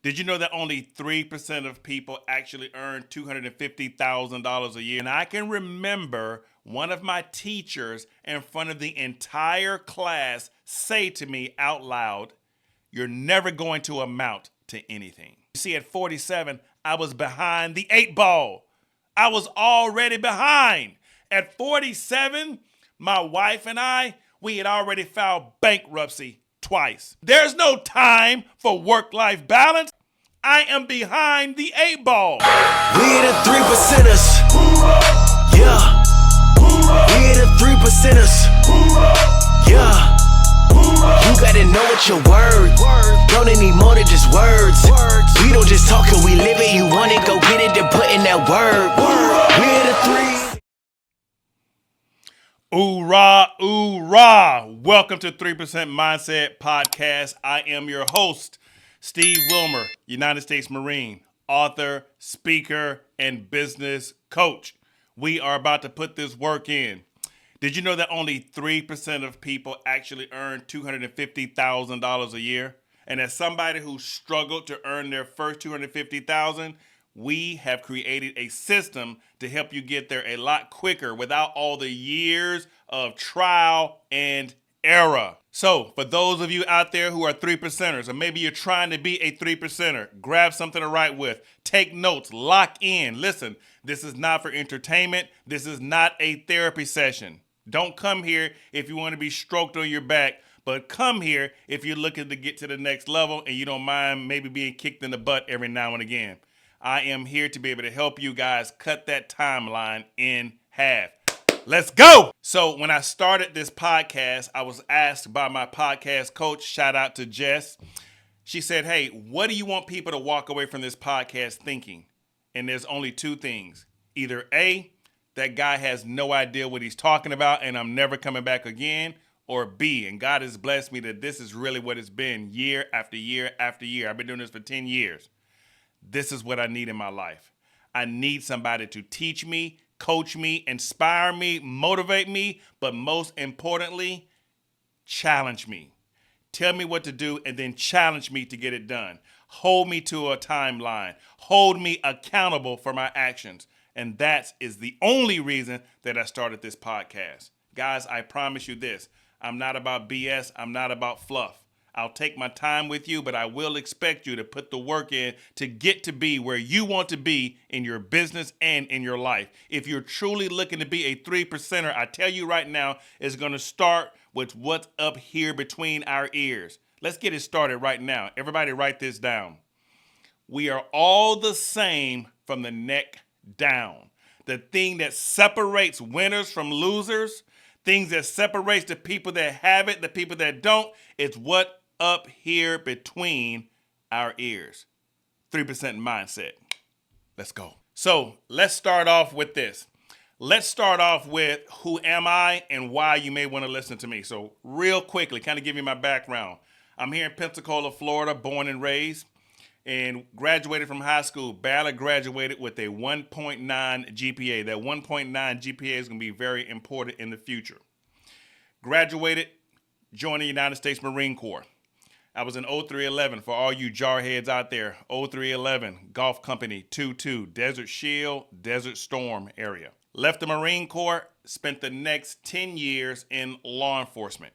Did you know that only 3% of people actually earn $250,000 a year? And I can remember one of my teachers in front of the entire class say to me out loud, "You're never going to amount to anything." You see, at 47, I was behind the eight ball. I was already behind. At 47, my wife and we had already filed bankruptcy twice. There's no time for work-life balance. I am behind the eight ball. We the 3%ers. Yeah. We the 3%ers. Yeah. You gotta know what your word. Don't need more than just words. We don't just talk it, we live it. You want it, go get it, then put in that word. We the 3. Ooh rah, ooh rah. Welcome to 3% Mindset Podcast. I am your host, Steve Wilmer, United States Marine, author, speaker, and business coach. We are about to put this work in. Did you know that only 3% of people actually earn $250,000 a year? And as somebody who struggled to earn their first $250,000, we have created a system to help you get there a lot quicker without all the years of trial and error. So, for those of you out there who are 3%ers, or maybe you're trying to be a 3%er, grab something to write with, take notes, lock in. Listen, this is not for entertainment. This is not a therapy session. Don't come here if you want to be stroked on your back, but come here if you're looking to get to the next level and you don't mind maybe being kicked in the butt every now and again. I am here to be able to help you guys cut that timeline in half. Let's go. So when I started this podcast, I was asked by my podcast coach, shout out to Jess. She said, "Hey, what do you want people to walk away from this podcast thinking?" And there's only two things. Either A, that guy has no idea what he's talking about and I'm never coming back again, or B, and God has blessed me that this is really what it's been year after year after year. I've been doing this for 10 years. This is what I need in my life. I need somebody to teach me, coach me, inspire me, motivate me, but most importantly, challenge me. Tell me what to do and then challenge me to get it done. Hold me to a timeline. Hold me accountable for my actions. And that is the only reason that I started this podcast. Guys, I promise you this. I'm not about BS. I'm not about fluff. I'll take my time with you, but I will expect you to put the work in to get to be where you want to be in your business and in your life. If you're truly looking to be a 3%er, I tell you right now, it's going to start with what's up here between our ears. Let's get it started right now. Everybody write this down. We are all the same from the neck down. The thing that separates winners from losers, things that separates the people that have it, the people that don't, it's what up here between our ears. 3% mindset. Let's go. So let's start off with this. Let's start off with who am I and why you may want to listen to me. So real quickly, kind of give you my background. I'm here in Pensacola, Florida, born and raised, and graduated from high school. Barely graduated with a 1.9 GPA. That 1.9 GPA is going to be very important in the future. Graduated, joined the United States Marine Corps. I was in 0311 for all you jarheads out there. 0311, Golf Company 22, Desert Shield, Desert Storm area. Left the Marine Corps, spent the next 10 years in law enforcement.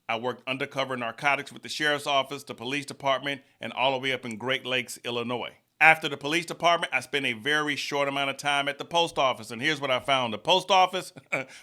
I worked undercover narcotics with the sheriff's office, the police department, and all the way up in Great Lakes, Illinois. After the police department, I spent a very short amount of time at the post office. And here's what I found. The post office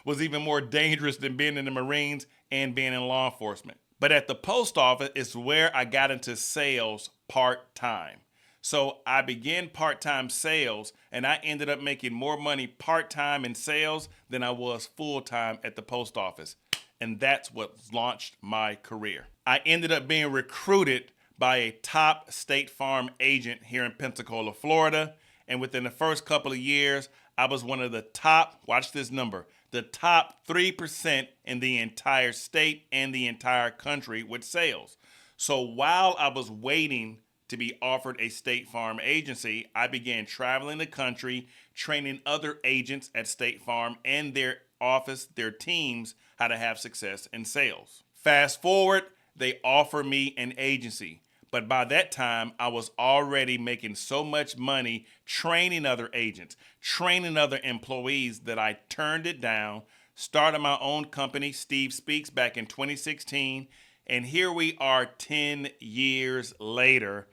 was even more dangerous than being in the Marines and being in law enforcement. But at the post office is where I got into sales part-time. So I began part-time sales, and I ended up making more money part-time in sales than I was full-time at the post office. And that's what launched my career. I ended up being recruited by a top State Farm agent here in Pensacola, Florida. And within the first couple of years, I was one of the top, watch this number, the top 3% in the entire state and the entire country with sales. So while I was waiting to be offered a State Farm agency, I began traveling the country, training other agents at State Farm and their office, their teams, how to have success in sales. Fast forward, they offer me an agency. But by that time, I was already making so much money training other agents, training other employees that I turned it down, started my own company, Steve Speaks, back in 2016. And here we are 10 years later.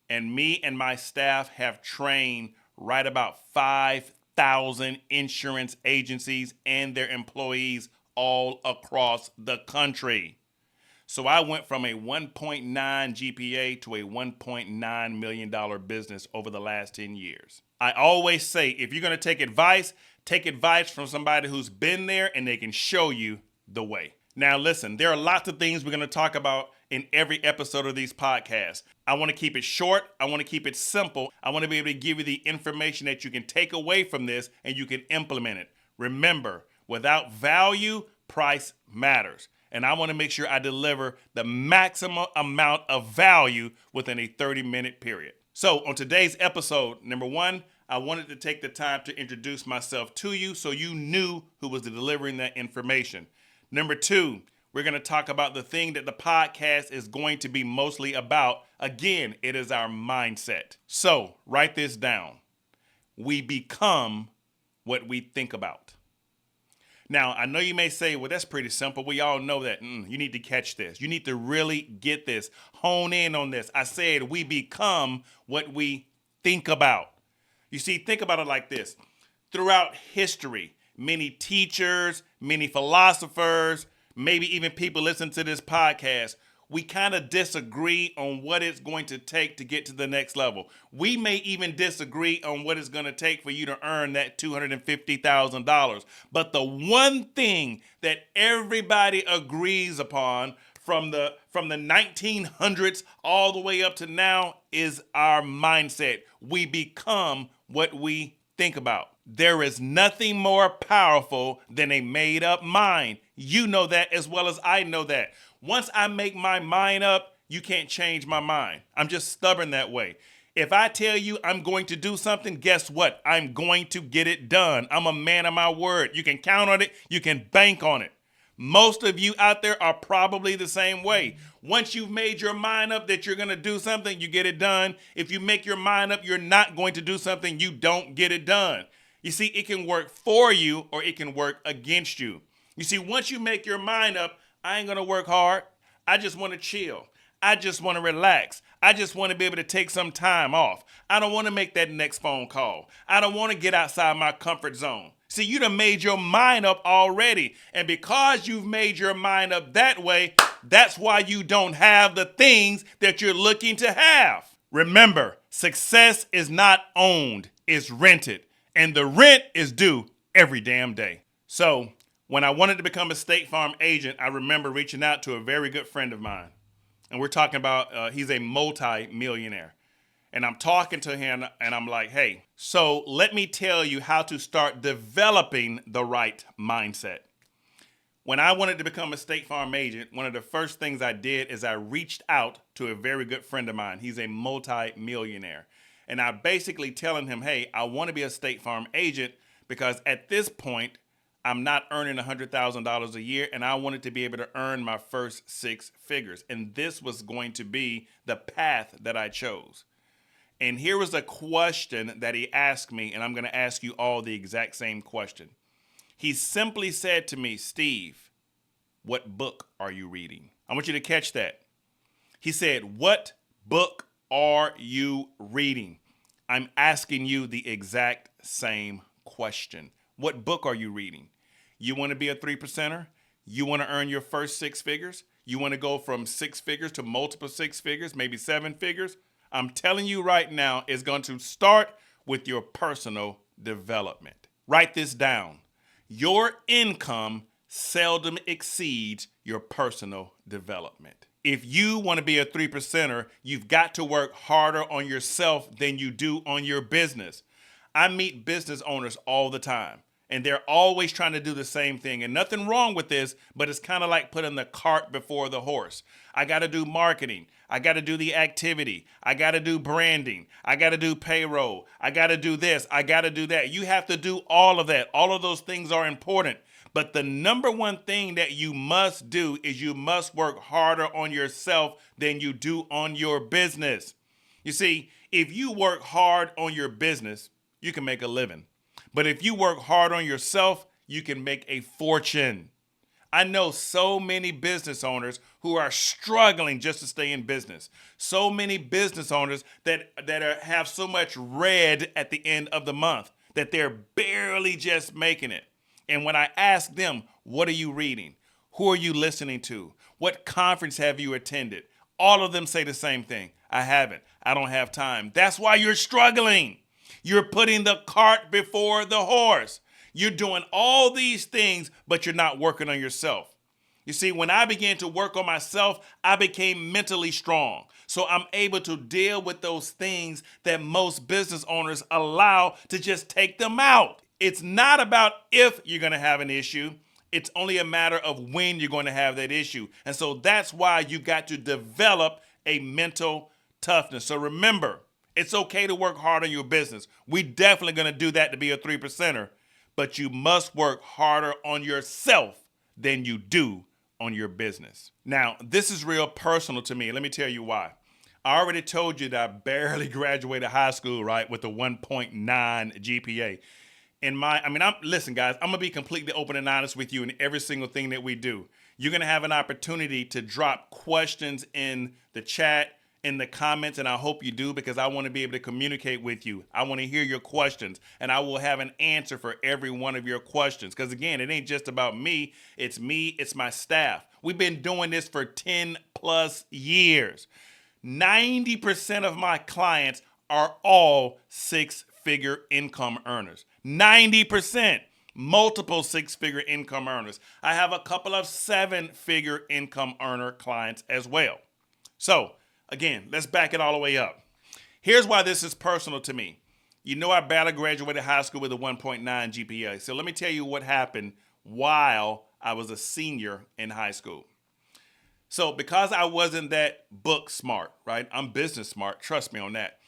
And me and my staff have trained right about 5,000 insurance agencies and their employees all across the country. So I went from a 1.9 GPA to a $1.9 million business over the last 10 years. I always say, if you're going to take advice from somebody who's been there and they can show you the way. Now, listen, there are lots of things we're going to talk about in every episode of these podcasts. I want to keep it short. I want to keep it simple. I want to be able to give you the information that you can take away from this and you can implement it. Remember, without value, price matters. And I want to make sure I deliver the maximum amount of value within a 30-minute period. So on today's episode, number one, I wanted to take the time to introduce myself to you so you knew who was delivering that information. Number two, we're going to talk about the thing that the podcast is going to be mostly about. Again, it is our mindset. So write this down. We become what we think about. Now, I know you may say, well, that's pretty simple. We all know that. You need to catch this. You need to really get this. Hone in on this. I said we become what we think about. You see, think about it like this. Throughout history, many teachers, many philosophers, maybe even people listening to this podcast, we kind of disagree on what it's going to take to get to the next level. We may even disagree on what it's going to take for you to earn that $250,000. But the one thing that everybody agrees upon from the 1900s all the way up to now is our mindset. We become what we think about. There is nothing more powerful than a made-up mind. You know that as well as I know that. Once I make my mind up, you can't change my mind. I'm just stubborn that way. If I tell you I'm going to do something, guess what? I'm going to get it done. I'm a man of my word. You can count on it. You can bank on it. Most of you out there are probably the same way. Once you've made your mind up that you're going to do something, you get it done. If you make your mind up you're not going to do something, you don't get it done. You see, it can work for you or it can work against you. You see, once you make your mind up, I ain't going to work hard. I just want to chill. I just want to relax. I just want to be able to take some time off. I don't want to make that next phone call. I don't want to get outside my comfort zone. See, you done made your mind up already. And because you've made your mind up that way, that's why you don't have the things that you're looking to have. Remember, success is not owned, it's rented. And the rent is due every damn day. So when I wanted to become a State Farm agent, I remember reaching out to a very good friend of mine. And we're talking about, he's a multi-millionaire. And I'm talking to him and I'm like, hey, so let me tell you how to start developing the right mindset. When I wanted to become a State Farm agent, one of the first things I did is I reached out to a very good friend of mine. He's a multi-millionaire. And I basically telling him, hey, I want to be a State Farm agent because at this point, I'm not earning $100,000 a year, and I wanted to be able to earn my first six figures. And this was going to be the path that I chose. And here was a question that he asked me, and I'm going to ask you all the exact same question. He simply said to me, Steve, what book are you reading? I want you to catch that. He said, what book are you reading? I'm asking you the exact same question. What book are you reading? You want to be a 3%er? You want to earn your first six figures? You want to go from six figures to multiple six figures, maybe seven figures? I'm telling you right now, it's going to start with your personal development. Write this down. Your income seldom exceeds your personal development. If you want to be a 3%er, you've got to work harder on yourself than you do on your business. I meet business owners all the time, and they're always trying to do the same thing. And nothing wrong with this, but it's kind of like putting the cart before the horse. I got to do marketing. I got to do the activity. I got to do branding. I got to do payroll. I got to do this. I got to do that. You have to do all of that. All of those things are important. But the number one thing that you must do is you must work harder on yourself than you do on your business. You see, if you work hard on your business, you can make a living. But if you work hard on yourself, you can make a fortune. I know so many business owners who are struggling just to stay in business. So many business owners that have so much red at the end of the month that they're barely just making it. And when I ask them, what are you reading? Who are you listening to? What conference have you attended? All of them say the same thing. I haven't. I don't have time. That's why you're struggling. You're putting the cart before the horse. You're doing all these things, but you're not working on yourself. You see, when I began to work on myself, I became mentally strong. So I'm able to deal with those things that most business owners allow to just take them out. It's not about if you're going to have an issue. It's only a matter of when you're going to have that issue. And so that's why you've got to develop a mental toughness. So remember, it's okay to work hard on your business. We're definitely going to do that to be a 3%er. But you must work harder on yourself than you do on your business. Now, this is real personal to me. Let me tell you why. I already told you that I barely graduated high school, right, with a 1.9 GPA. Listen, guys, I'm going to be completely open and honest with you in every single thing that we do. You're going to have an opportunity to drop questions in the chat, in the comments, and I hope you do, because I want to be able to communicate with you. I want to hear your questions, and I will have an answer for every one of your questions. Because again, it ain't just about me, it's my staff. We've been doing this for 10 plus years. 90% of my clients are all six-figure income earners. 90%. Multiple six-figure income earners. I have a couple of seven-figure income earner clients as well. So, again, let's back it all the way up. Here's why this is personal to me. You know, I barely graduated high school with a 1.9 GPA. So let me tell you what happened while I was a senior in high school. So because I wasn't that book smart, right? I'm business smart, trust me on that.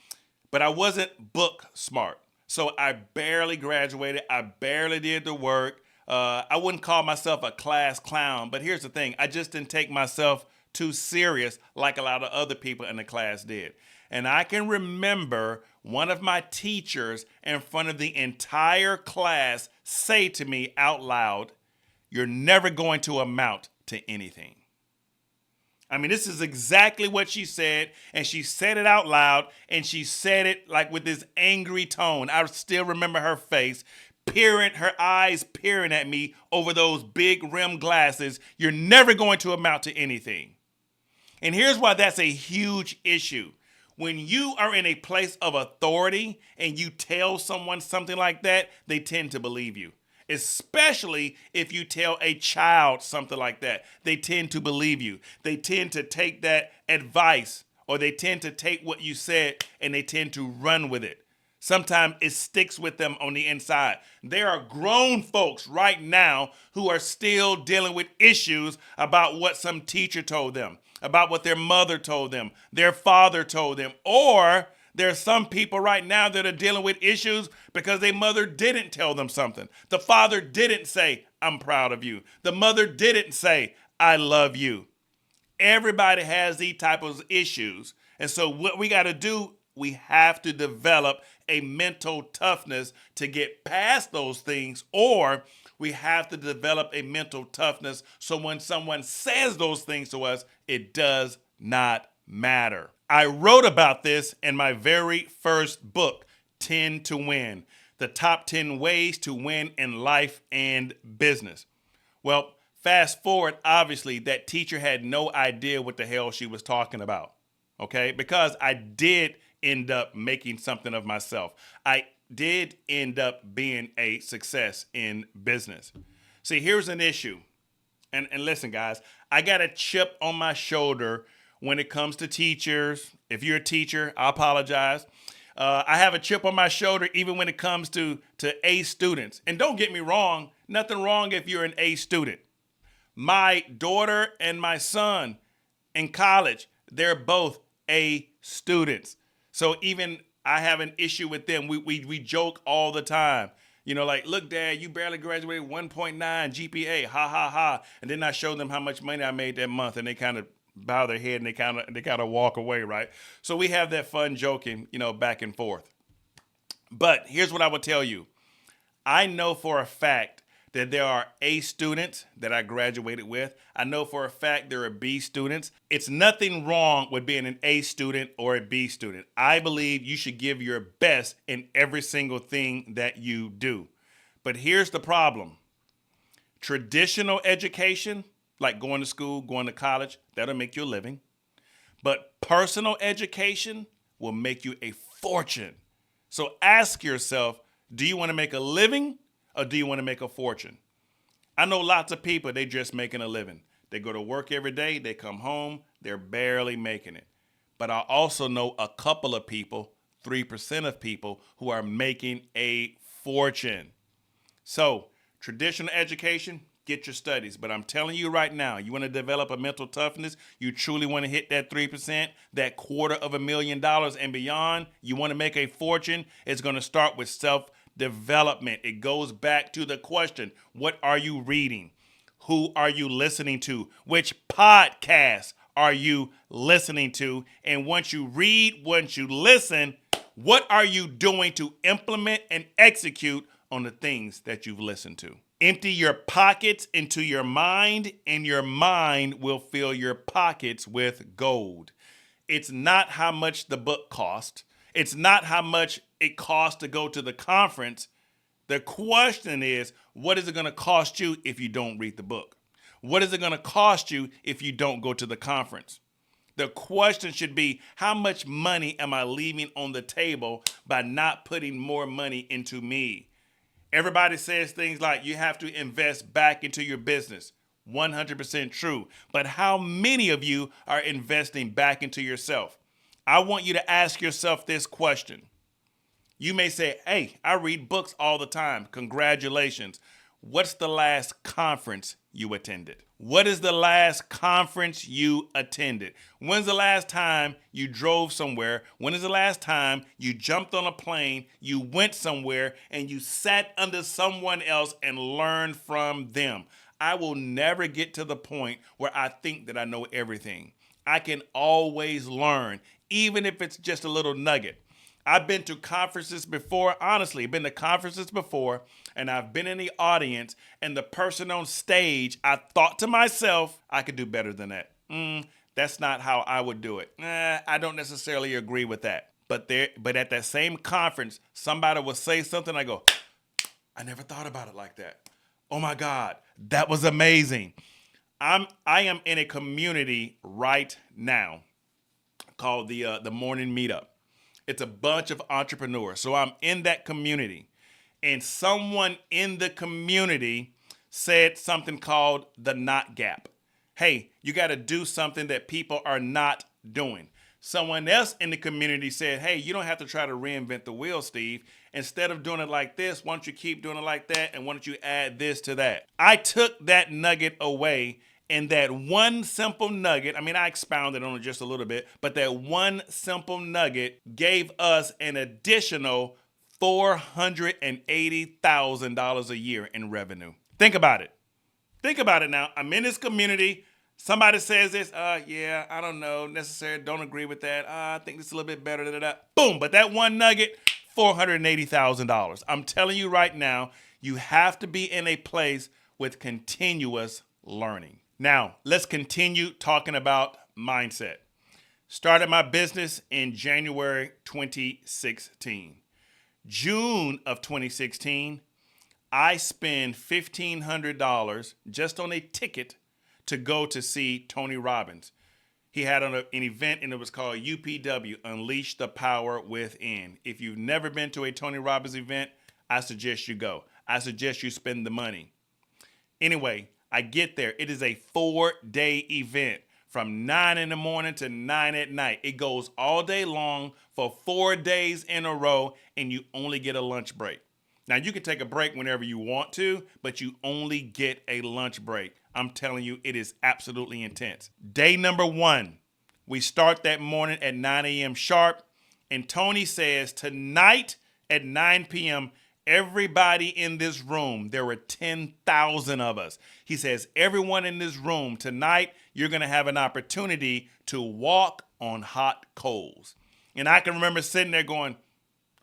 But I wasn't book smart. So I barely graduated. I barely did the work. I wouldn't call myself a class clown. But here's the thing. I just didn't take myself too serious like a lot of other people in the class did. And I can remember one of my teachers in front of the entire class say to me out loud, "You're never going to amount to anything." I mean, this is exactly what she said, and she said it out loud, and she said it like with this angry tone. I still remember her face, her eyes peering at me over those big rim glasses. You're never going to amount to anything. And here's why that's a huge issue. When you are in a place of authority and you tell someone something like that, they tend to believe you. Especially if you tell a child something like that, they tend to believe you. They tend to take that advice, or they tend to take what you said and they tend to run with it. Sometimes it sticks with them on the inside. There are grown folks right now who are still dealing with issues about what some teacher told them, about what their mother told them, their father told them, or there's some people right now that are dealing with issues because their mother didn't tell them something. The father didn't say, "I'm proud of you." The mother didn't say, "I love you." Everybody has these type of issues. And so what we got to do, we have to develop a mental toughness to get past those things, or we have to develop a mental toughness so when someone says those things to us, it does not matter. I wrote about this in my very first book, 10 to Win, the top 10 ways to win in life and business. Well, fast forward, obviously, that teacher had no idea what the hell she was talking about, okay? Because I did end up making something of myself. I did end up being a success in business. See, here's an issue. And listen, guys, I got a chip on my shoulder when it comes to teachers. If you're a teacher, I apologize. I have a chip on my shoulder even when it comes to A students. And don't get me wrong, nothing wrong if you're an A student. My daughter and my son in college, they're both A students. So even I have an issue with them. We joke all the time. You know, like, look, Dad, you barely graduated 1.9 GPA. Ha, ha, ha. And then I show them how much money I made that month, and they kind of bow their head and they kind of walk away, right? So we have that fun joking, back and forth. But here's what I would tell you. I know for a fact that there are A students that I graduated with. I know for a fact there are B students. It's nothing wrong with being an A student or a B student. I believe you should give your best in every single thing that you do. But here's the problem. Traditional education, like going to school, going to college, that'll make you a living. But personal education will make you a fortune. So ask yourself, do you want to make a living or do you want to make a fortune? I know lots of people, they just making a living. They go to work every day, they come home, they're barely making it. But I also know a couple of people, 3% of people, who are making a fortune. So traditional education, get your studies. But I'm telling you right now, you want to develop a mental toughness, you truly want to hit that 3%, that $250,000 and beyond, you want to make a fortune, it's going to start with self-development. It goes back to the question, what are you reading? Who are you listening to? Which podcasts are you listening to? And once you read, once you listen, what are you doing to implement and execute on the things that you've listened to? Empty your pockets into your mind, and your mind will fill your pockets with gold. It's not how much the book cost. It's not how much it costs to go to the conference. The question is, what is it going to cost you if you don't read the book? What is it going to cost you if you don't go to the conference? The question should be, how much money am I leaving on the table by not putting more money into me? Everybody says things like you have to invest back into your business. 100% true. But how many of you are investing back into yourself? I want you to ask yourself this question. You may say, hey, I read books all the time. Congratulations. What's the last conference you attended? What is the last conference you attended? When's the last time you drove somewhere? When is the last time you jumped on a plane, you went somewhere, and you sat under someone else and learned from them? I will never get to the point where I think that I know everything. I can always learn, even if it's just a little nugget. I've been to conferences before, honestly, been to conferences before, and I've been in the audience, and the person on stage, I thought to myself, I could do better than that. That's not how I would do it. I don't necessarily agree with that. But at that same conference, somebody will say something, I go, I never thought about it like that. Oh my God, that was amazing. I am in a community right now called the Morning Meetup. It's a bunch of entrepreneurs. So I'm in that community, and someone in the community said something called the not gap. Hey, you got to do something that people are not doing. Someone else in the community said, hey, you don't have to try to reinvent the wheel, Steve. Instead of doing it like this, why don't you keep doing it like that? And why don't you add this to that? I took that nugget away. And that one simple nugget, I expounded on it just a little bit, but that one simple nugget gave us an additional $480,000 a year in revenue. Think about it. Think about it now. I'm in this community. Somebody says this, yeah, I don't know, necessarily don't agree with that. I think this is a little bit better than that. Boom, but that one nugget, $480,000. I'm telling you right now, you have to be in a place with continuous learning. Now, let's continue talking about mindset. Started my business in January 2016. June of 2016, I spent $1,500 just on a ticket to go to see Tony Robbins. He had an event, and it was called UPW, Unleash the Power Within. If you've never been to a Tony Robbins event, I suggest you go. I suggest you spend the money. Anyway, I get there. It is a 4-day event from 9 in the morning to 9 at night. It goes all day long for 4 days in a row, and you only get a lunch break. Now, you can take a break whenever you want to, but you only get a lunch break. I'm telling you, it is absolutely intense. Day number 1, we start that morning at 9 a.m. sharp, and Tony says tonight at 9 p.m., Everybody in this room, there were 10,000 of us. He says, everyone in this room tonight, you're going to have an opportunity to walk on hot coals. And I can remember sitting there going,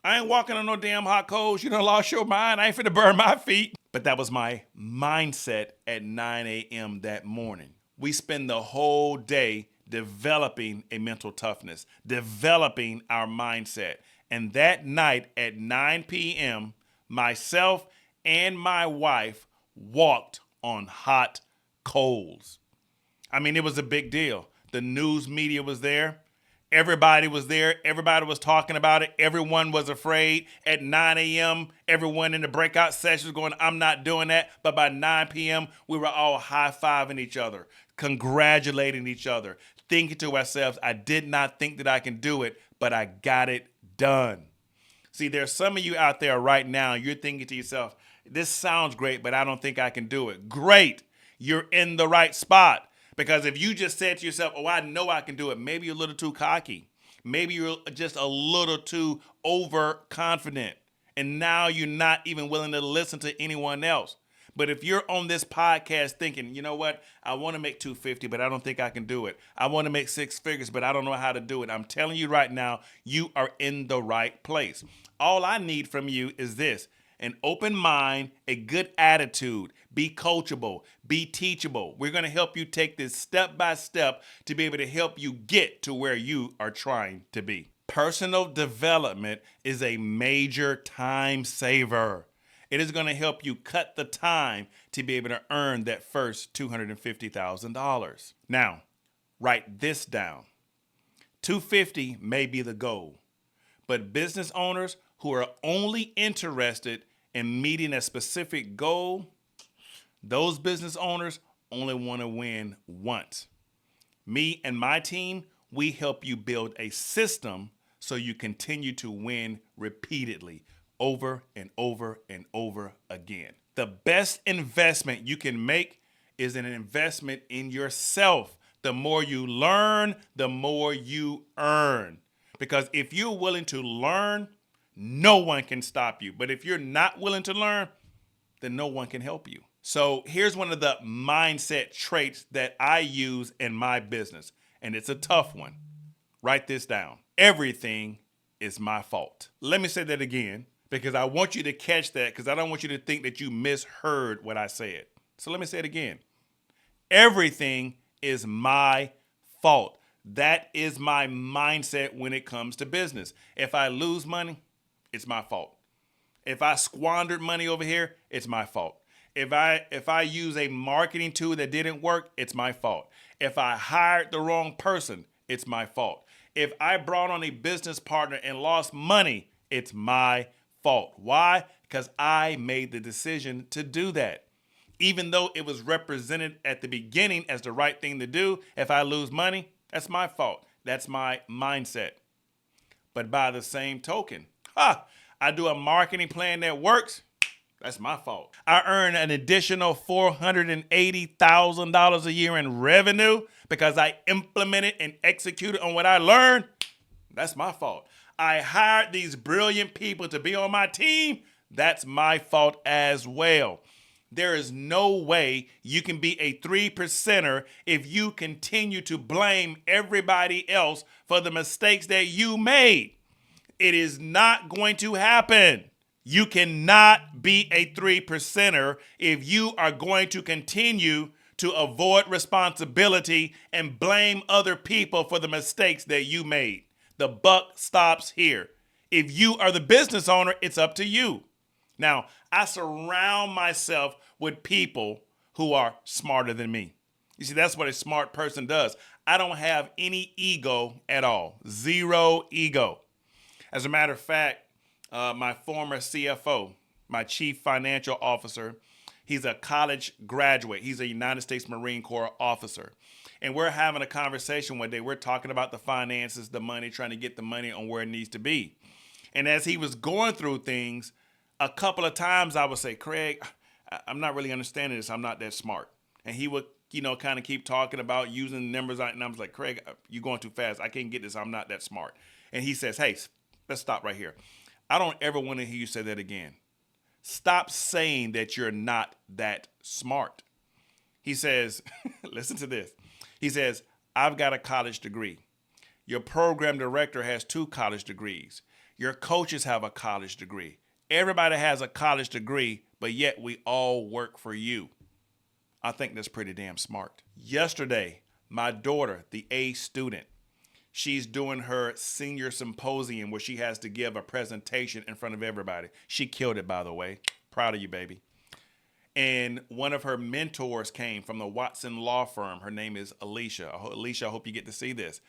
I ain't walking on no damn hot coals. You done lost your mind. I ain't finna burn my feet. But that was my mindset at 9 a.m. that morning. We spend the whole day developing a mental toughness, developing our mindset. And that night at 9 p.m., myself and my wife walked on hot coals. I mean, it was a big deal. The news media was there. Everybody was there. Everybody was talking about it. Everyone was afraid. At 9 a.m., everyone in the breakout sessions going, I'm not doing that. But by 9 p.m., we were all high-fiving each other, congratulating each other, thinking to ourselves, I did not think that I can do it, but I got it done. See, there's some of you out there right now, you're thinking to yourself, this sounds great, but I don't think I can do it. Great. You're in the right spot. Because if you just said to yourself, oh, I know I can do it, maybe you're a little too cocky. Maybe you're just a little too overconfident. And now you're not even willing to listen to anyone else. But if you're on this podcast thinking, you know what, I want to make 250, but I don't think I can do it. I want to make six figures, but I don't know how to do it. I'm telling you right now, you are in the right place. All I need from you is this: an open mind, a good attitude, be coachable, be teachable. We're going to help you take this step by step to be able to help you get to where you are trying to be. Personal development is a major time saver. It is going to help you cut the time to be able to earn that first $250,000. Now, write this down. 250 may be the goal, but business owners who are only interested in meeting a specific goal, those business owners only want to win once. Me and my team, we help you build a system so you continue to win repeatedly, over and over and over again. The best investment you can make is an investment in yourself. The more you learn, the more you earn. Because if you're willing to learn, no one can stop you. But if you're not willing to learn, then no one can help you. So here's one of the mindset traits that I use in my business, and it's a tough one. Write this down. Everything is my fault. Let me say that again, because I want you to catch that, because I don't want you to think that you misheard what I said. So let me say it again. Everything is my fault. That is my mindset when it comes to business. If I lose money, it's my fault. If I squandered money over here, it's my fault. If I use a marketing tool that didn't work, it's my fault. If I hired the wrong person, it's my fault. If I brought on a business partner and lost money, it's my fault. Why? Because I made the decision to do that. Even though it was represented at the beginning as the right thing to do, if I lose money, that's my fault. That's my mindset. But by the same token, I do a marketing plan that works, that's my fault. I earn an additional $480,000 a year in revenue because I implemented and executed on what I learned. That's my fault. I hired these brilliant people to be on my team. That's my fault as well. There is no way you can be a 3%er if you continue to blame everybody else for the mistakes that you made. It is not going to happen. You cannot be a 3%er if you are going to continue to avoid responsibility and blame other people for the mistakes that you made. The buck stops here. If you are the business owner, it's up to you. Now, I surround myself with people who are smarter than me. You see, that's what a smart person does. I don't have any ego at all. Zero ego. As a matter of fact, my former CFO, my chief financial officer, he's a college graduate. He's a United States Marine Corps officer. And we're having a conversation one day. We're talking about the finances, the money, trying to get the money on where it needs to be. And as he was going through things, a couple of times I would say, Craig, I'm not really understanding this. I'm not that smart. And he would, kind of keep talking about using numbers. And I was like, Craig, you're going too fast. I can't get this. I'm not that smart. And he says, hey, let's stop right here. I don't ever want to hear you say that again. Stop saying that you're not that smart. He says, listen to this. He says, I've got a college degree. Your program director has 2 college degrees. Your coaches have a college degree. Everybody has a college degree, but yet we all work for you. I think that's pretty damn smart. Yesterday, my daughter, the A student, she's doing her senior symposium where she has to give a presentation in front of everybody. She killed it, by the way. Proud of you, baby. And one of her mentors came from the Watson law firm. Her name is Alicia. Alicia, I hope you get to see this.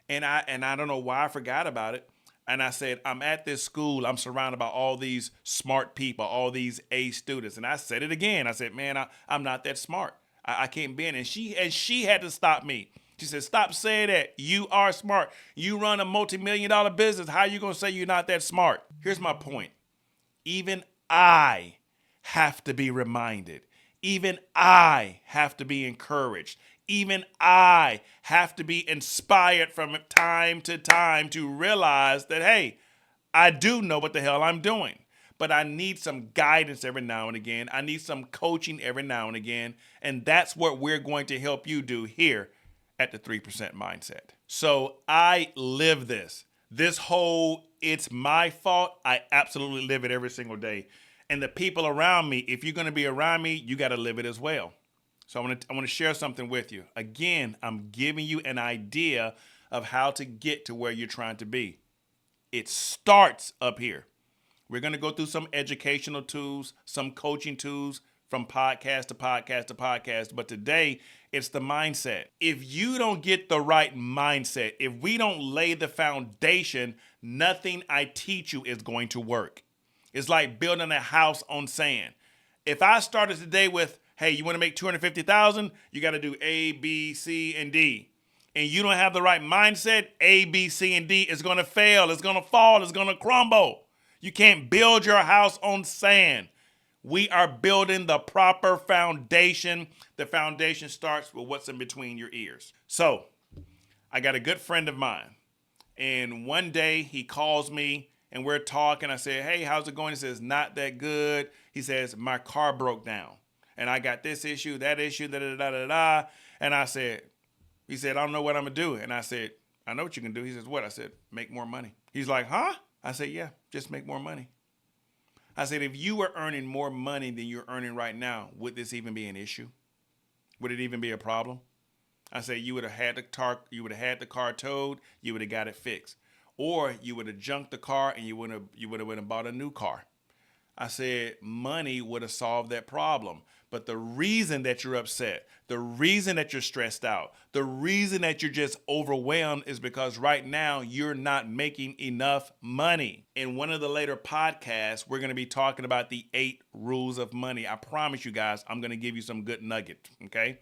And I don't know why I forgot about it. And I said, I'm at this school. I'm surrounded by all these smart people, all these A students. And I said it again. I said, man, I'm not that smart. I can't be in. And she had to stop me. She said, stop saying that. You are smart. You run a multi-million-dollar business. How are you going to say you're not that smart? Here's my point. Even I have to be reminded. Even I have to be encouraged. Even I have to be inspired from time to time to realize that, hey, I do know what the hell I'm doing, but I need some guidance every now and again. I need some coaching every now and again. And that's what we're going to help you do here at the 3% Mindset. So I live this. This whole it's my fault, I absolutely live it every single day. And the people around me, if you're going to be around me, you got to live it as well. So I want to share something with you. Again, I'm giving you an idea of how to get to where you're trying to be. It starts up here. We're going to go through some educational tools, some coaching tools from podcast to podcast to podcast. But today, it's the mindset. If you don't get the right mindset, if we don't lay the foundation, nothing I teach you is going to work. It's like building a house on sand. If I started today with, hey, you want to make $250,000, you got to do A, B, C, and D. And you don't have the right mindset, A, B, C, and D is going to fail. It's going to fall. It's going to crumble. You can't build your house on sand. We are building the proper foundation. The foundation starts with what's in between your ears. So I got a good friend of mine. And one day he calls me and we're talking. I said, hey, how's it going? He says, not that good. He says, my car broke down. And I got this issue, that issue, da-da-da-da-da. And he said, I don't know what I'm going to do. And I said, I know what you can do. He says, what? I said, make more money. He's like, huh? I said, yeah, just make more money. I said, if you were earning more money than you're earning right now, would this even be an issue? Would it even be a problem? I said, you would have had the car towed, you would have got it fixed. Or you would have junked the car and you would have bought a new car. I said, money would have solved that problem. But the reason that you're upset, the reason that you're stressed out, the reason that you're just overwhelmed is because right now you're not making enough money. In one of the later podcasts, we're going to be talking about the 8 rules of money. I promise you guys, I'm going to give you some good nuggets, okay?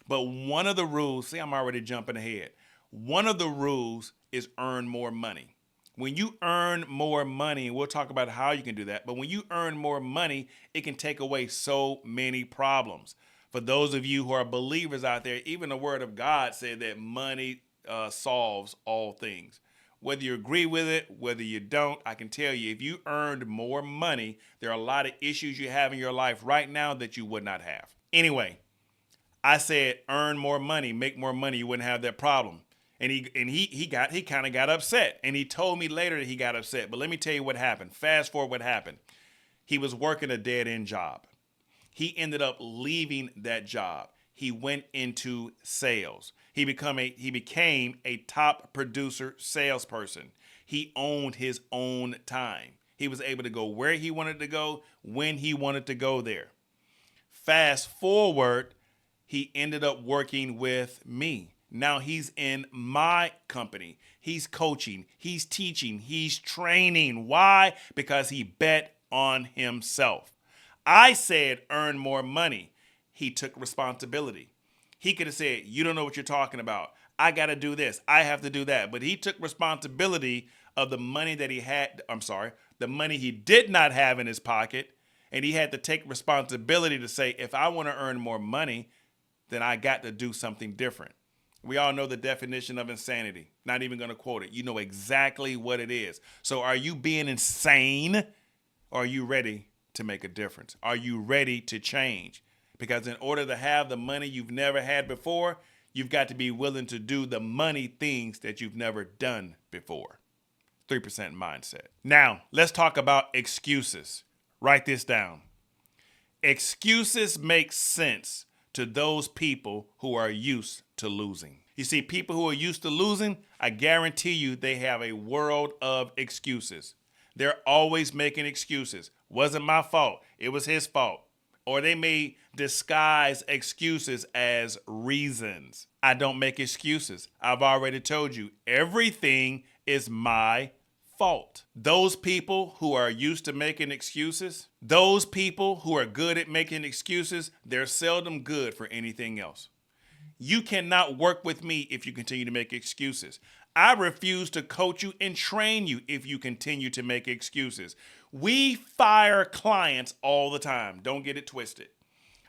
But one of the rules, see, I'm already jumping ahead. One of the rules is earn more money. When you earn more money, and we'll talk about how you can do that, but when you earn more money, it can take away so many problems. For those of you who are believers out there, even the word of God said that money solves all things. Whether you agree with it, whether you don't, I can tell you, if you earned more money, there are a lot of issues you have in your life right now that you would not have. Anyway, I said earn more money, make more money, you wouldn't have that problem. And he kind of got upset. And he told me later that he got upset. But let me tell you what happened. Fast forward what happened. He was working a dead-end job. He ended up leaving that job. He went into sales. He became a top producer salesperson. He owned his own time. He was able to go where he wanted to go, when he wanted to go there. Fast forward, he ended up working with me. Now he's in my company. He's coaching, he's teaching, he's training. Why? Because he bet on himself. I said earn more money. He took responsibility. He could have said, you don't know what you're talking about. I got to do this. I have to do that. But he took responsibility of the money that he had. The money he did not have in his pocket. And he had to take responsibility to say, if I want to earn more money, then I got to do something different. We all know the definition of insanity. Not even going to quote it. You know exactly what it is. So are you being insane or are you ready to make a difference? Are you ready to change? Because in order to have the money you've never had before, you've got to be willing to do the money things that you've never done before. 3% mindset. Now, let's talk about excuses. Write this down. Excuses make sense to those people who are used to losing. You see, people who are used to losing, I guarantee you they have a world of excuses. They're always making excuses. Wasn't my fault. It was his fault. Or they may disguise excuses as reasons. I don't make excuses. I've already told you, everything is my fault. Those people who are used to making excuses, those people who are good at making excuses, they're seldom good for anything else. You cannot work with me if you continue to make excuses. I refuse to coach you and train you if you continue to make excuses. We fire clients all the time. Don't get it twisted.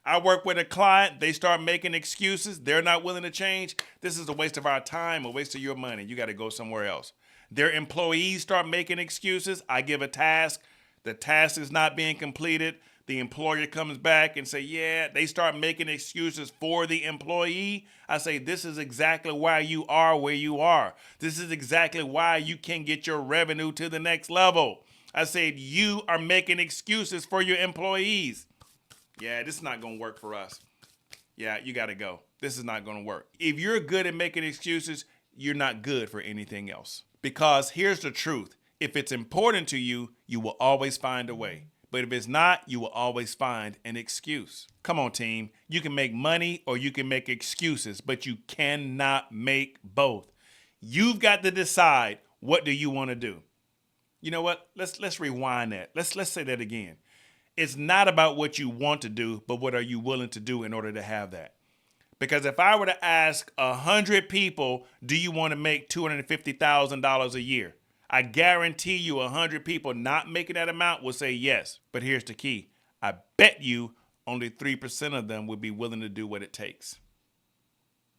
I work with a client. They start making excuses. They're not willing to change. This is a waste of our time, a waste of your money. You got to go somewhere else. Their employees start making excuses. I give a task. The task is not being completed. The employer comes back and say, yeah, they start making excuses for the employee. I say, this is exactly why you are where you are. This is exactly why you can get your revenue to the next level. I said, you are making excuses for your employees. Yeah, this is not going to work for us. Yeah, you got to go. This is not going to work. If you're good at making excuses, you're not good for anything else. Because here's the truth. If it's important to you, you will always find a way. But if it's not, you will always find an excuse. Come on, team. You can make money or you can make excuses, but you cannot make both. You've got to decide, what do you want to do? You know what? Let's rewind that. Let's say that again. It's not about what you want to do, but what are you willing to do in order to have that? Because if I were to ask 100 people, do you want to make $250,000 a year? I guarantee you 100 people not making that amount will say yes. But here's the key. I bet you only 3% of them would be willing to do what it takes.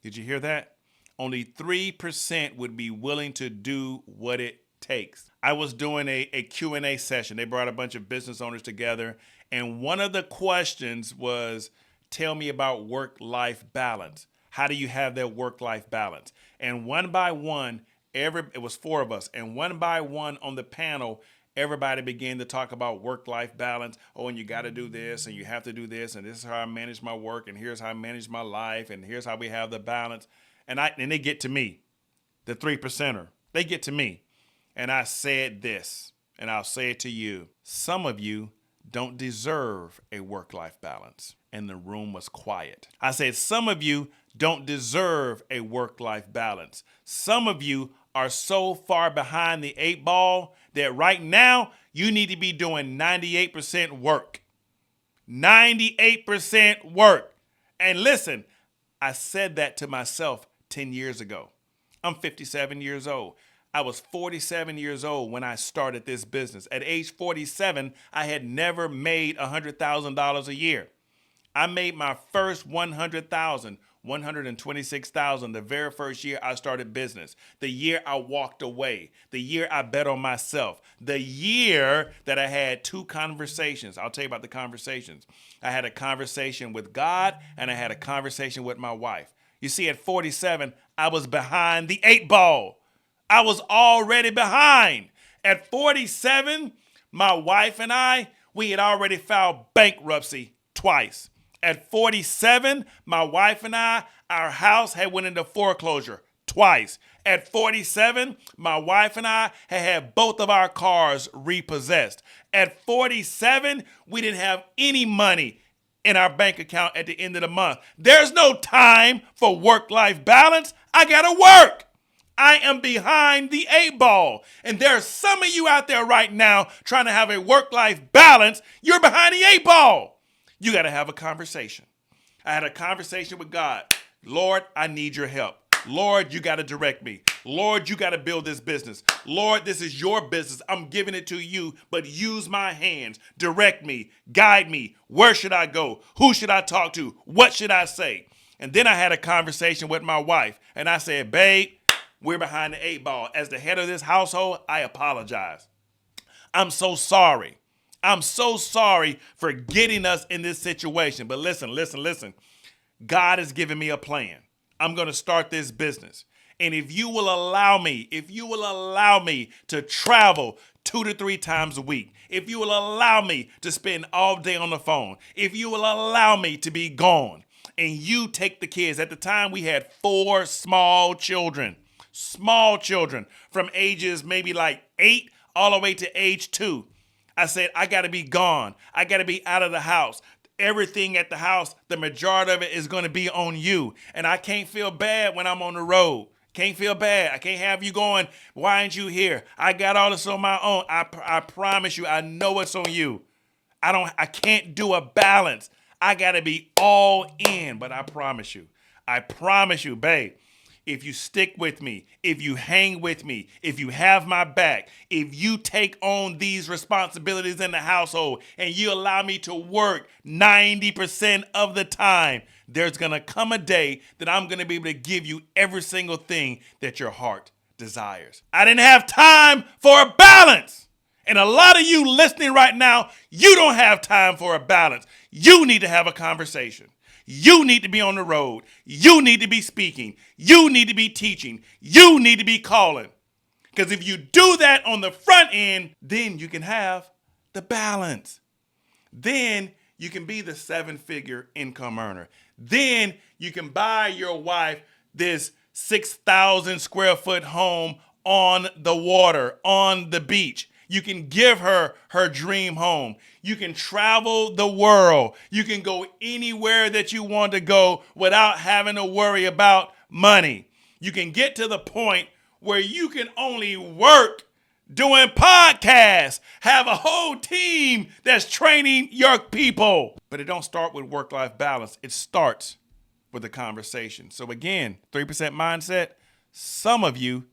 Did you hear that? Only 3% would be willing to do what it takes. I was doing a Q&A session. They brought a bunch of business owners together. And one of the questions was, tell me about work-life balance. How do you have that work-life balance? And one by one, it was 4 of us, and one by one on the panel, everybody began to talk about work-life balance. Oh, and you got to do this, and you have to do this, and this is how I manage my work, and here's how I manage my life, and here's how we have the balance. And they get to me, the 3%er. They get to me, and I said this, and I'll say it to you. Some of you don't deserve a work-life balance. And the room was quiet. I said, some of you don't deserve a work-life balance. Some of you are so far behind the 8 ball that right now you need to be doing 98% work. 98% work. And listen, I said that to myself 10 years ago. I'm 57 years old. I was 47 years old when I started this business. At age 47, I had never made $100,000 a year. I made my first $126,000 the very first year I started business. The year I walked away. The year I bet on myself. The year that I had 2 conversations. I'll tell you about the conversations. I had a conversation with God and I had a conversation with my wife. You see, at 47, I was behind the 8 ball. I was already behind. At 47, my wife and we had already filed bankruptcy twice. At 47, my wife and our house had went into foreclosure twice. At 47, my wife and I had both of our cars repossessed. At 47, we didn't have any money in our bank account at the end of the month. There's no time for work-life balance. I gotta work. I am behind the 8 ball. And there are some of you out there right now trying to have a work-life balance. You're behind the 8 ball. You got to have a conversation. I had a conversation with God. Lord, I need your help. Lord, you got to direct me. Lord, you got to build this business. Lord, this is your business. I'm giving it to you, but use my hands. Direct me. Guide me. Where should I go? Who should I talk to? What should I say? And then I had a conversation with my wife, and I said, babe, we're behind the 8 ball. As the head of this household, I apologize. I'm so sorry. I'm so sorry for getting us in this situation. But listen. God has given me a plan. I'm going to start this business. And if you will allow me to travel 2 to 3 times a week, if you will allow me to spend all day on the phone, if you will allow me to be gone, and you take the kids. At the time, we had 4 small children from ages maybe like 8 all the way to age 2. I said, I got to be gone. I got to be out of the house. Everything at the house, the majority of it is going to be on you. And I can't feel bad when I'm on the road. Can't feel bad. I can't have you going, why aren't you here? I got all this on my own. I promise you, I know it's on you. I can't do a balance. I got to be all in, but I promise you, babe, if you stick with me, if you hang with me, if you have my back, if you take on these responsibilities in the household and you allow me to work 90% of the time, there's going to come a day that I'm going to be able to give you every single thing that your heart desires. I didn't have time for a balance. And a lot of you listening right now, you don't have time for a balance. You need to have a conversation. You need to be on the road. You need to be speaking. You need to be teaching. You need to be calling. Because if you do that on the front end, then you can have the balance. Then you can be the 7-figure income earner. Then you can buy your wife this 6,000 square foot home on the water, on the beach. You can give her her dream home. You can travel the world. You can go anywhere that you want to go without having to worry about money. You can get to the point where you can only work doing podcasts, have a whole team that's training your people. But it don't start with work-life balance. It starts with a conversation. So again, 3% mindset, some of you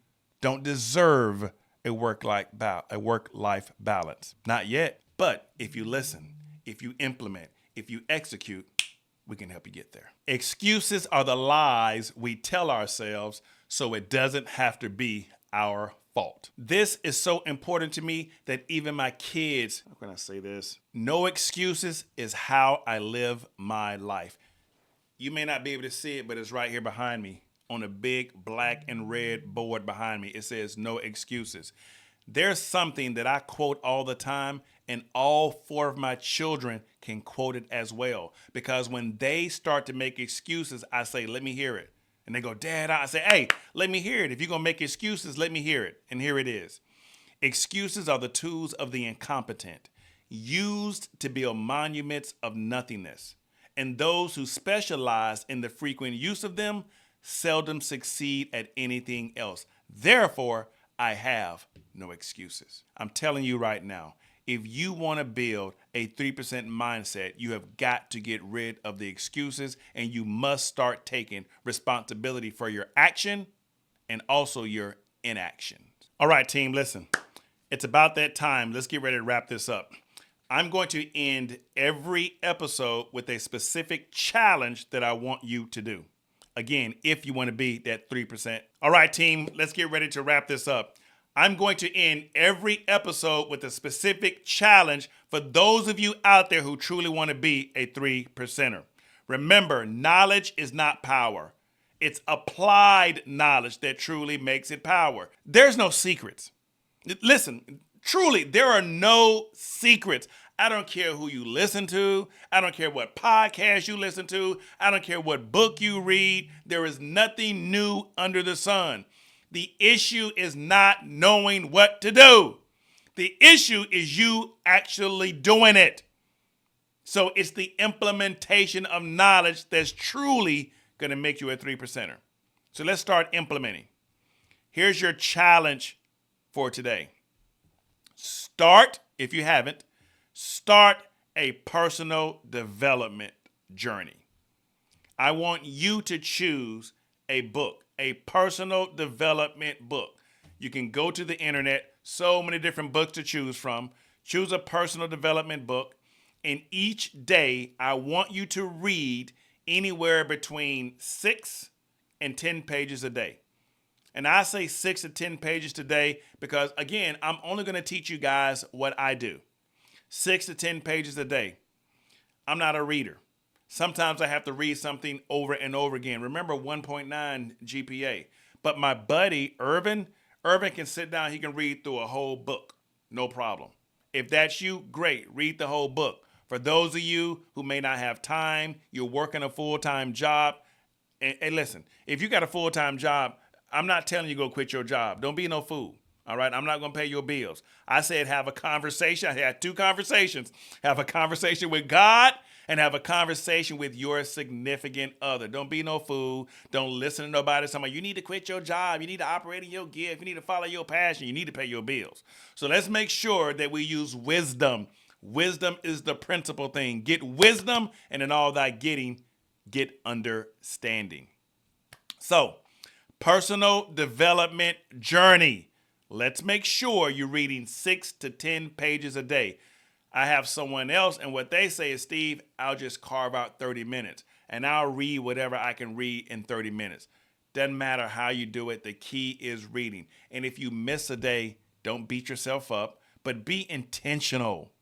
don't deserve a work-life balance. Not yet. But if you listen, if you implement, if you execute, we can help you get there. Excuses are the lies we tell ourselves so it doesn't have to be our fault. This is so important to me that even my kids, how can I say this? No excuses is how I live my life. You may not be able to see it, but it's right here behind me. On a big black and red board behind me, it says no excuses. There's something that I quote all the time, and all 4 of my children can quote it as well. Because when they start to make excuses, I say, let me hear it. And they go, Dad, I say, hey, let me hear it. If you're going to make excuses, let me hear it. And here it is. Excuses are the tools of the incompetent, used to build monuments of nothingness. And those who specialize in the frequent use of them seldom succeed at anything else. Therefore, I have no excuses. I'm telling you right now, if you want to build a 3% mindset, you have got to get rid of the excuses, and you must start taking responsibility for your action and also your inaction. All right, team, listen. It's about that time. Let's get ready to wrap this up. I'm going to end every episode with a specific challenge that I want you to do. Again, if you want to be that 3%. All right, team, let's get ready to wrap this up. I'm going to end every episode with a specific challenge for those of you out there who truly want to be a 3%er. Remember, knowledge is not power. It's applied knowledge that truly makes it power. There's no secrets. Listen, truly, there are no secrets. I don't care who you listen to. I don't care what podcast you listen to. I don't care what book you read. There is nothing new under the sun. The issue is not knowing what to do. The issue is you actually doing it. So it's the implementation of knowledge that's truly going to make you a 3%er. So let's start implementing. Here's your challenge for today. Start, if you haven't, start a personal development journey. I want you to choose a book, a personal development book. You can go to the internet, so many different books to choose from. Choose a personal development book. And each day, I want you to read anywhere between 6 and 10 pages a day. And I say 6 to 10 pages today because, again, I'm only going to teach you guys what I do. 6 to 10 pages a day. I'm not a reader. Sometimes I have to read something over and over again. Remember 1.9 GPA. But my buddy, Irvin can sit down. He can read through a whole book. No problem. If that's you, great. Read the whole book. For those of you who may not have time, you're working a full-time job. And listen, if you got a full-time job, I'm not telling you go quit your job. Don't be no fool. All right, I'm not going to pay your bills. I said have a conversation. I had 2 conversations. Have a conversation with God and have a conversation with your significant other. Don't be no fool. Don't listen to nobody. Somebody, you need to quit your job. You need to operate in your gift. You need to follow your passion. You need to pay your bills. So let's make sure that we use wisdom. Wisdom is the principal thing. Get wisdom, and in all thy getting, get understanding. So, personal development journey. Let's make sure you're reading 6 to 10 pages a day. I have someone else, and what they say is, Steve, I'll just carve out 30 minutes, and I'll read whatever I can read in 30 minutes. Doesn't matter how you do it. The key is reading. And if you miss a day, don't beat yourself up, but be intentional.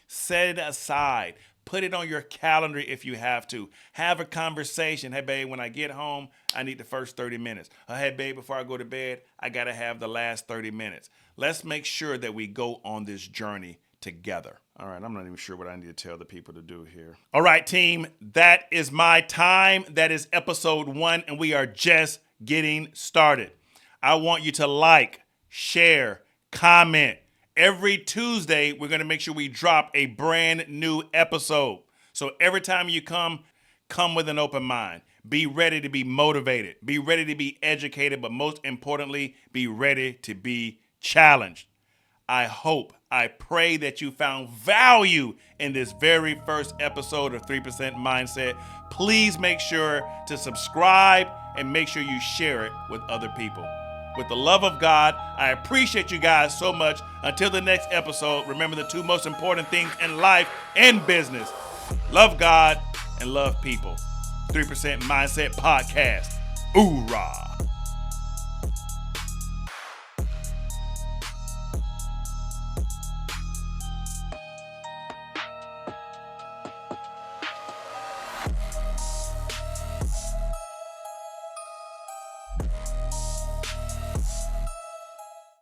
Set it aside. Put it on your calendar if you have to. Have a conversation. Hey, babe, when I get home, I need the first 30 minutes. Hey, babe, before I go to bed, I got to have the last 30 minutes. Let's make sure that we go on this journey together. All right, I'm not even sure what I need to tell the people to do here. All right, team, that is my time. That is episode 1, and we are just getting started. I want you to like, share, comment. Every Tuesday, we're going to make sure we drop a brand new episode. So every time you come with an open mind. Be ready to be motivated. Be ready to be educated, but most importantly, be ready to be challenged. I pray that you found value in this very first episode of 3% Mindset. Please make sure to subscribe and make sure you share it with other people. With the love of God, I appreciate you guys so much. Until the next episode, remember the 2 most important things in life and business. Love God and love people. 3% Mindset Podcast. Hoorah!